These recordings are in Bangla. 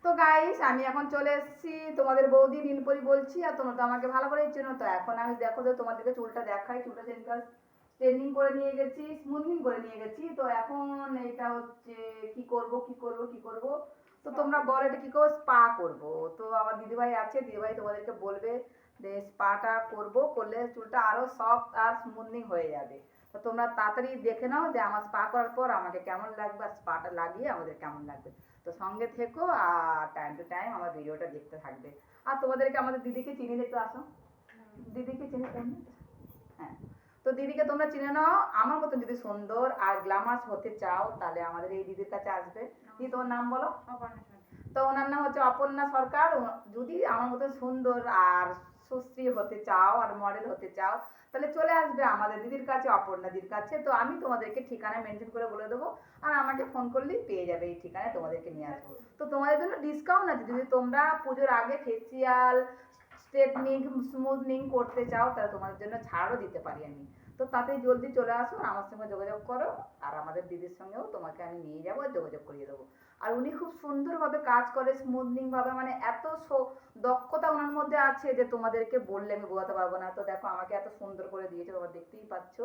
তো গাইস আমি এখন চলে এসেছি তোমাদের বৌদি নীলপরি বলছি, আর তোমরা তো আমাকে ভালো করেই চেনো। তো এখন আমি দেখো তো তোমাদেরকে চুলটা দেখাই। চুলটা স্ট্রেটনিং করে নিয়ে গেছি, স্মুথনিং করে নিয়ে গেছি। তো এখন এটা হচ্ছে কি করব কি করব কি করব। তো তোমরা বলো এটা কি করবো? স্পা করব। তো আমার দিদিভাই আছে, দিদিভাই তোমাদেরকে বলবে যে স্পাটা করব, করলে চুলটা আরো সফট আর স্মুথনিং হয়ে যাবে। তো তোমরা তাড়াতাড়ি দেখে নাও যে আমার স্পা করার পর আমাকে কেমন লাগবে, আর স্পাটা লাগিয়ে আমাদের কেমন লাগবে। তো সঙ্গে থেকো আর টাইম টু টাইম আমার ভিডিওটা দেখতে থাকবে। আর তোমাদেরকে আমাদের দিদিকে চিনি, দেখতে আসো। দিদিকে চিনি, হ্যাঁ। তো দিদিকে তোমরা চিনে নাও। আমার মতো যদি সুন্দর আর গ্ল্যামার্স হতে চাও তাহলে আমাদের এই দিদির কাছে আসবে। দিদি তোমার নাম বলো? তো ওনার নাম হচ্ছে অপর্ণা সরকার। যদি আমার মতো সুন্দর আর সুশ্রী হতে চাও আর মডেল হতে চাও তাহলে চলে আসবে আমাদের দিদির কাছে, অপর্ণা দিদির কাছে। তো আমি তোমাদেরকে ঠিকানা মেনশন করে বলে দেবো, আর আমাকে ফোন করলেই পেয়ে যাবে, এই ঠিকানায় তোমাদেরকে নিয়ে আসবো। তো তোমাদের জন্য ডিসকাউন্ট আছে, যদি তোমরা পুজোর আগে ফেসিয়াল, স্ট্রেটনিং, স্মুথনিং করতে চাও তাহলে তোমাদের জন্য ছাড়ও দিতে পারি আমি। তো তাতেই জলদি চলে আসো, আমার সঙ্গে যোগাযোগ করো, আর আমাদের দিদির সঙ্গেও তোমাকে আমি নিয়ে যাবো, যোগাযোগ করিয়ে দেবো। আর উনি খুব সুন্দরভাবে কাজ করে, স্মুথনিং ভাবে, মানে এত দক্ষতা ওনার মধ্যে আছে যে তোমাদেরকে বললে আমি বোঝাতে পারবো না। তো দেখো আমাকে এত সুন্দর করে দিয়েছে, তোমরা দেখতেই পাচ্ছ।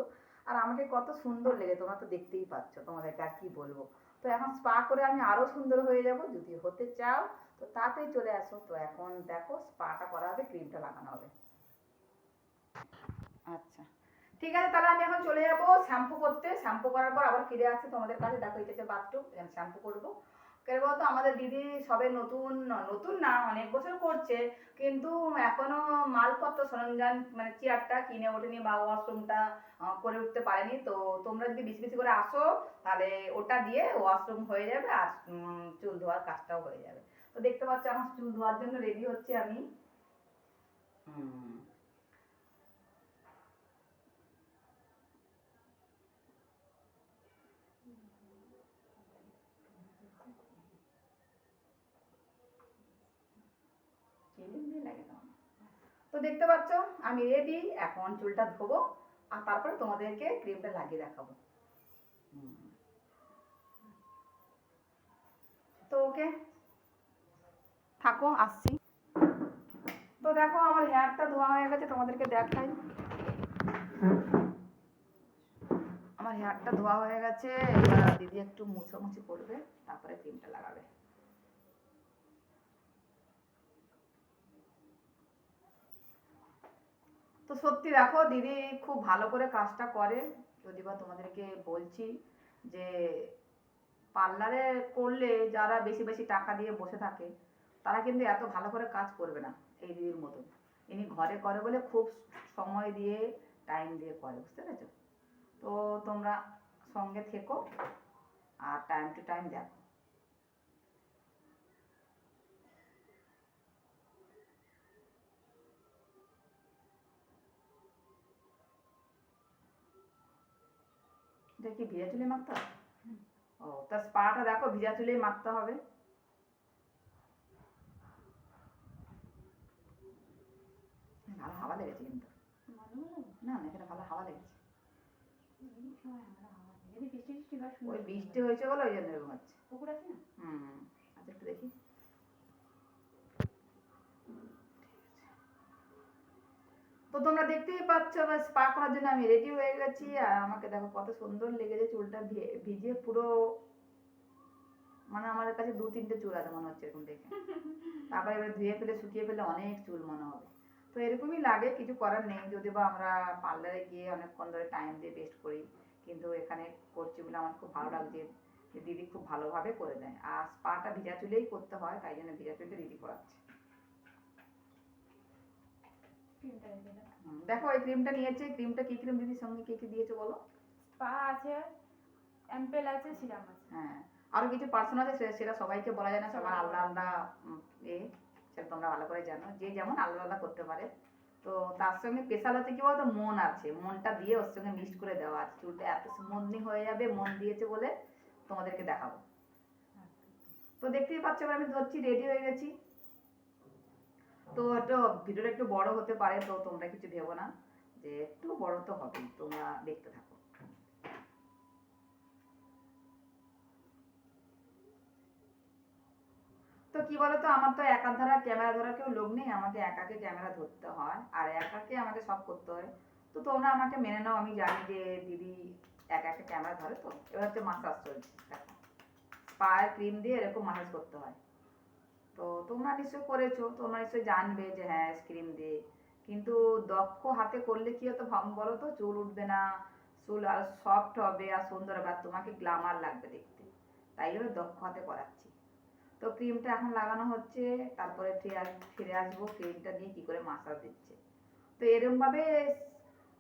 আর আমাকে কত সুন্দর লেগে, তোমরা তো দেখতেই পাচ্ছ, তোমাদেরকে আর কি বলবো। তো এখন স্পা করে আমি আরো সুন্দর হয়ে যাব। যদি হতে চাও তো তাতেই চলে আসো। তো এখন দেখো স্পাটা করা হবে, ক্রিমটা লাগানো হবে। আচ্ছা ঠিক আছে, তাহলে আমি এখন চলে যাবো শ্যাম্পু করতে। শ্যাম্পু করার পর আবার ফিরে আসছি তোমাদের কাছে। দেখো এটা হচ্ছে বাথরুম, শ্যাম্পু করবো। কেন বলতো আমাদের দিদি সবে নতুন, নতুন না অনেক বছর করছে, কিন্তু এখনো মালপত্র সরঞ্জাম মানে চেয়ারটা কিনে ওঠেনি বা ওয়াশরুমটা করে উঠতে পারেনি। তো তোমরা যদি বেশি বেশি করে আসো তাহলে ওটা দিয়ে ওয়াশরুম হয়ে যাবে, আর চুল ধোয়ার কাজটাও হয়ে যাবে। তো দেখতে পাচ্ছ আমার চুল ধোয়ার জন্য রেডি হচ্ছে আমি। তো দেখতে পাচ্ছ আমি রেডি, এখন চুলটা ধোবো আর তারপরে তোমাদেরকে ক্রিমটা লাগিয়ে দেখাবো। তো ওকে, থাকো, আসছি। তো দেখো আমার হেয়ারটা ধোয়া হয়ে গেছে, তোমাদেরকে দেখাই। আমার হেয়ারটা ধোয়া হয়ে গেছে, এবার দিদি একটু মুছামুছি করবে, তারপরে ক্রিমটা লাগাবে। তো সত্যি দেখো দিদি খুব ভালো করে কাজটা করে। যদি বা তোমাদেরকে বলছি যে পার্লারে করলে যারা বেশি বেশি টাকা দিয়ে বসে থাকে তারা কিন্তু এত ভালো করে কাজ করবে না এই দিদির মতন। ইনি ঘরে করে বলে খুব সময় দিয়ে, টাইম দিয়ে করে, বুঝতে পেরেছো? তো তোমরা সঙ্গে থেকো আর টাইম টু টাইম দেখো। এটা কি ভিজা চুলে মাখতে হবে? ও, তা স্পাটা দেখো ভিজা চুলেই মাখতে হবে। ভালো হাওয়া লেগেছে কিন্তু। না না, এখানে ভালো হাওয়া লেগেছে। ওই বৃষ্টি হয়েছে বলে ওই জন্য এরকম হচ্ছে। পুকুর আছে না? আচ্ছা একটু দেখি। তো তোমরা দেখতেই পাচ্ছ আমার স্পা করার জন্য আমি রেডি হয়ে গেছি। আর আমাকে দেখো কত সুন্দর লেগেছে, চুলটা ভিজে পুরো, মানে আমার কাছে দু তিনটে চুল আছে মনে হচ্ছে এরকম দেখে। তারপরে এবার ধুয়ে ফেলে শুকিয়ে ফেলে অনেক চুল মনে হবে। তো এরকমই লাগে, কিছু করার নেই। যদি বা আমরা পার্লারে গিয়ে অনেকক্ষণ ধরে টাইম দিয়ে বেস্ট করি, কিন্তু এখানে করছি বলে আমার খুব ভালো লাগছে যে দিদি খুব ভালোভাবে করে দেয়। আর স্পাটা ভিজা চুলেই করতে হয়, তাই জন্য ভিজা চুলটা দিদি করাচ্ছে। দেখো এই ক্রিমটা নিয়েছে। ক্রিমটা কি ক্রিম দিদির সঙ্গে কি কি দিয়েছে বলো? স্পা আছে, অ্যাম্পেল আছে, সিরাম আছে। হ্যাঁ, আরো কিছু পার্সন আছে, সেটা সবাইকে বলা যায় না, সবার আলাদা আলাদা এ, সেটা তোমরা ভালো করে জানো, যে যেমন আলাদা আলাদা করতে পারে। তো তার সঙ্গে স্পেশাল হচ্ছে কি বলতো, মন আছে, মনটা দিয়ে ওর সঙ্গে মিক্সড করে দেওয়া আছে। চুলটা এত স্মুথনিং হয়ে যাবে মন দিয়েছে বলে, তোমাদেরকে দেখাবো। তো দেখতেই পাচ্ছ এবার আমি ধরছি, রেডি হয়ে গেছি। তো একটু ভিডিওটা একটু বড় হতে পারে, তো তোমরা কিছু ভেবো না, যে একটু বড় তো হবেই, তোমরা দেখতে থাকো। তো তো কি বলতো, আমার তো একা ধারা ক্যামেরা ধরার কেউ লোক নেই, আমাকে একাকে ক্যামেরা ধরতে হয় আর একাকে আমাকে সব করতে হয়। তো তোমরা আমাকে মেনে নাও, আমি জানি যে দিদি একা একা ক্যামেরা ধরে। তো এবার হচ্ছে মাসাজ চলছে, দেখো পায়ের ক্রিম দিয়ে এরকম মাসাজ করতে হয়। তো তোমরা নিশ্চয়ই করেছো, তোমরা নিশ্চয়ই জানবে যে হ্যাঁ ক্রিম দিয়ে। কিন্তু দক্ষ হাতে করলে কি হতো বলো তো, চুল উঠবে না, চুল আর সফট হবে আর সুন্দর হবে আর তোমাকে গ্ল্যামার লাগবে দেখতে। তাই জন্য দক্ষ হাতে করাচ্ছি। তো ক্রিমটা এখন লাগানো হচ্ছে, তারপরে ফিরে আসবো ক্রিমটা দিয়ে কি করে মাসাজ দিচ্ছে। তো এরকম ভাবে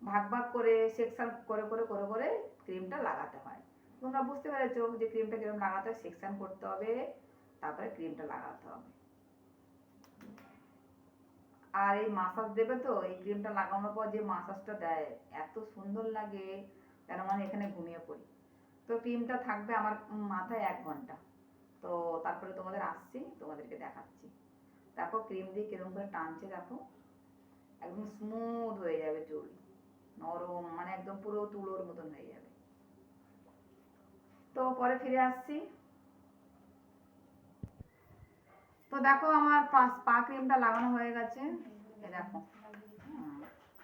ভাগ ভাগ করে সেকশন করে করে করে করে ক্রিমটা লাগাতে হয়। তোমরা বুঝতে পেরেছো যে ক্রিমটা কিরকম লাগাতে হয়, সেকশন করতে হবে, তারপরে ক্রিমটা লাগাতে হবে। আর এই মাসাজ দেবে তো, এই ক্রিমটা লাগানোর পর যে মাসাজটা দেয় এত সুন্দর লাগে, যেন মানে এখানে ঘুমিয়ে পড়ি। তো ক্রিমটা থাকবে আমার মাথায় 1 ঘন্টা। তো তারপরে তোমাদের আসছি, তোমাদেরকে দেখাচ্ছি। দেখো ক্রিম দিয়ে কিরকম করে টানছে, দেখো একদম স্মুথ হয়ে যাবে চুল, নরম, মানে একদম পুরো তুলোর মতন হয়ে যাবে। তো পরে ফিরে আসছি। তো দেখো আমার স্পা ক্রিমটা লাগানো হয়ে গেছে, এই দেখো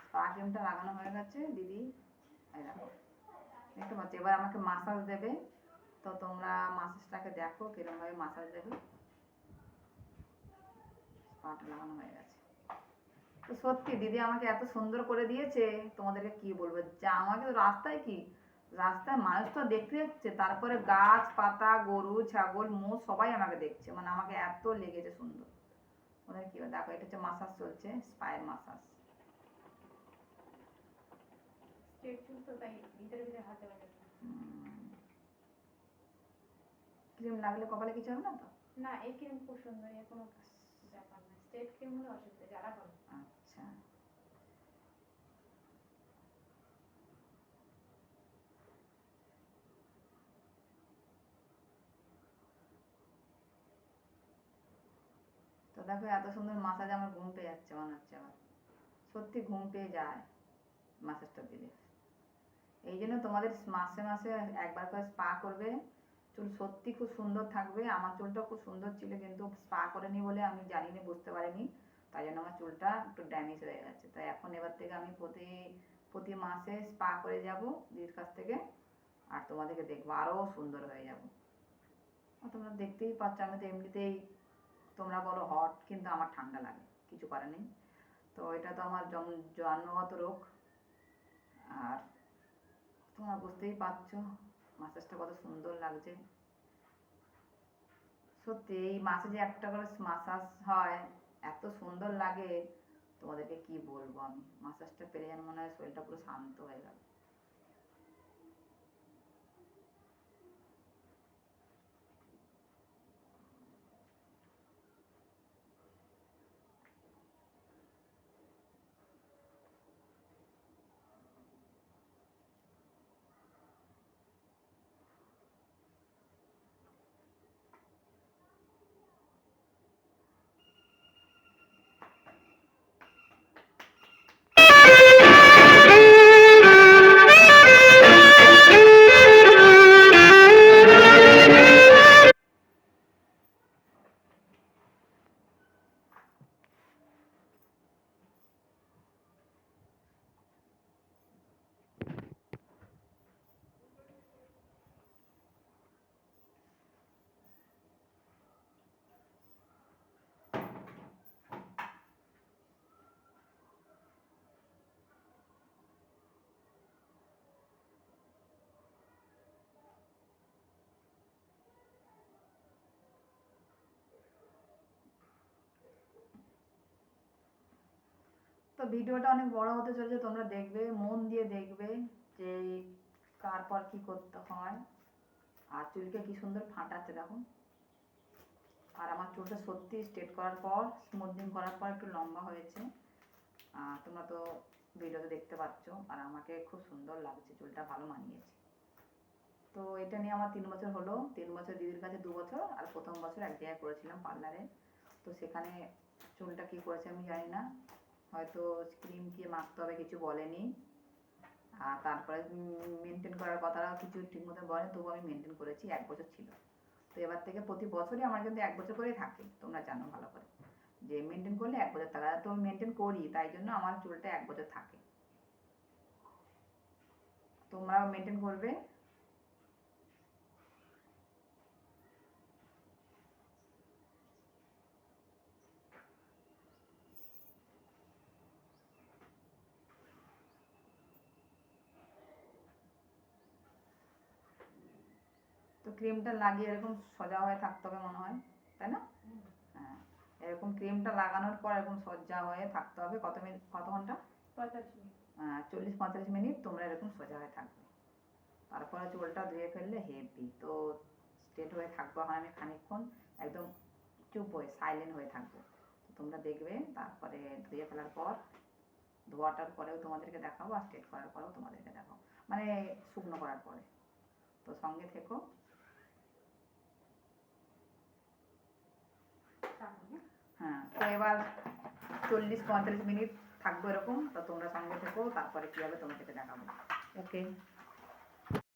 স্পা ক্রিমটা লাগানো হয়ে গেছে দিদি, এই দেখো দেখতে পাচ্ছি। এবার আমাকে মাসাজ দেবে, তো তোমরা মাসাজটাকে দেখো কিরকম ভাবে মাসাজ দেবে। স্পাটা লাগানো হয়ে গেছে। তো সত্যি দিদি আমাকে এত সুন্দর করে দিয়েছে, তোমাদেরকে কি বলবো, যা আমাকে তো রাস্তায় কি, রাস্তায় মানুষ তো দেখতে যাচ্ছে, তারপরে গাছ পাতা গরু ছাগল মোষ সবাই আমাকে দেখছে, মানে আমাকে এত লেগেছে সুন্দর। ওদের কি দেখো, এটা হচ্ছে মাসাজ চলছে, স্পায়ের মাসাজ। স্ট্রেট চুল তো তাই ভিতরে ভিতরে হাতে বাজে। ক্রিম লাগলে কপালে কিছু হবে না তো? না, এই ক্রিম খুব সুন্দর, এর কোনো ব্যাপার না। স্ট্রেট ক্রিম হলে অসুবিধা, জ্বালা করে। আচ্ছা, তো দেখো এত সুন্দর মাসাজ, আমার ঘুম পেয়ে যাচ্ছে মনে হচ্ছে আবার, সত্যি ঘুম পেয়ে যায় মাসাজটা দিলে। এই জন্য তোমাদের মাসে মাসে একবার করে স্পা করবে, চুল সত্যি খুব সুন্দর থাকবে। আমার চুলটা খুব সুন্দর ছিল, কিন্তু স্পা করেনি বলে আমি জানিনি, বুঝতে পারিনি, তাই জন্য আমার চুলটা একটু ড্যামেজ হয়ে গেছে। তাই এখন এবার থেকে আমি প্রতি প্রতি মাসে স্পা করে যাব দিদির কাছ থেকে, আর তোমাদেরকে দেখবো আরও সুন্দর হয়ে যাব। তোমরা দেখতেই পাচ্ছ, আমি তো এমনিতেই তোমরা বলো হট, কিন্তু আমার ঠান্ডা লাগে, কিছু করার নেই। তো এটা তো আমার জন্মগত রোগ। আর তোমরা বুঝতেই পারছো মাসাজটা কত সুন্দর লাগছে। সত্যি এই মাসে যে একটা করে মাসাজ হয়, এত সুন্দর লাগে, তোমাদেরকে কি বলবো আমি। মাসাজটা পেরে যেন মনে হয় শরীরটা পুরো শান্ত হয়ে গেল। তো ভিডিওটা অনেক বড় হতে চলেছে, তোমরা দেখবে, মন দিয়ে দেখবে যে কার পর কি করতে হয়। আর চুলকে কি সুন্দর ফাটাচ্ছে দেখো। আর আমার চুলটা সত্যি স্ট্রেট করার পর, স্মুথনিং করার পর একটু লম্বা হয়েছে, তোমরা তো ভিডিওতে দেখতে পাচ্ছ। আর আমাকে খুব সুন্দর লাগছে, চুলটা ভালো মানিয়েছে। তো এটা নিয়ে আমার 3 বছর হলো, 3 বছর দিদির কাছে, 2 বছর, আর প্রথম বছর এক জায়গায় করেছিলাম পার্লারে। তো সেখানে চুলটা কি করেছে আমি জানি না, হয়তো ক্রিম কি মাখতে হবে কিছু বলেনি। আর তারপরে মেনটেন করার কথাটাও কিছু ঠিক মতো বলেনি, তবু আমি মেনটেন করেছি, 1 বছর ছিল। তো এবার থেকে প্রতি বছরই আমার কিন্তু 1 বছর করেই থাকে, তোমরা জানো ভালো করে যে মেনটেন করলে 1 বছর থাকে। তো আমি মেনটেন করি, তাই জন্য আমার চুলটা 1 বছর থাকে। তোমরাও মেনটেন করবে। তো ক্রিমটা লাগিয়ে এরকম সোজা হয়ে থাকতে হবে মনে হয়, তাই না? হ্যাঁ, এরকম ক্রিমটা লাগানোর পর এরকম সোজা হয়ে থাকতে হবে কত মিনিট, কত ঘন্টা? 45 মিনিট। 40-45 মিনিট তোমরা এরকম সোজা হয়ে থাকবে। তারপরে চুলটা ধুয়ে ফেললে হেভি। তো স্ট্রেট হয়ে থাকবো এখন আমি খানিকক্ষণ, একদম চুপ হয়ে সাইলেন্ট হয়ে থাকবো। তো তোমরা দেখবে, তারপরে ধুয়ে ফেলার পর, ধোয়াটার পরেও তোমাদেরকে দেখাবো, আর স্ট্রেট করার পরেও তোমাদেরকে দেখাবো, মানে শুকনো করার পরে। তো সঙ্গে থেকো। হ্যাঁ, তো এবার 40-45 মিনিট থাকবো এরকম। তো তোমরা সঙ্গে থেকো, তারপরে কী হবে তোমাদেরকে দেখাবো। ওকে।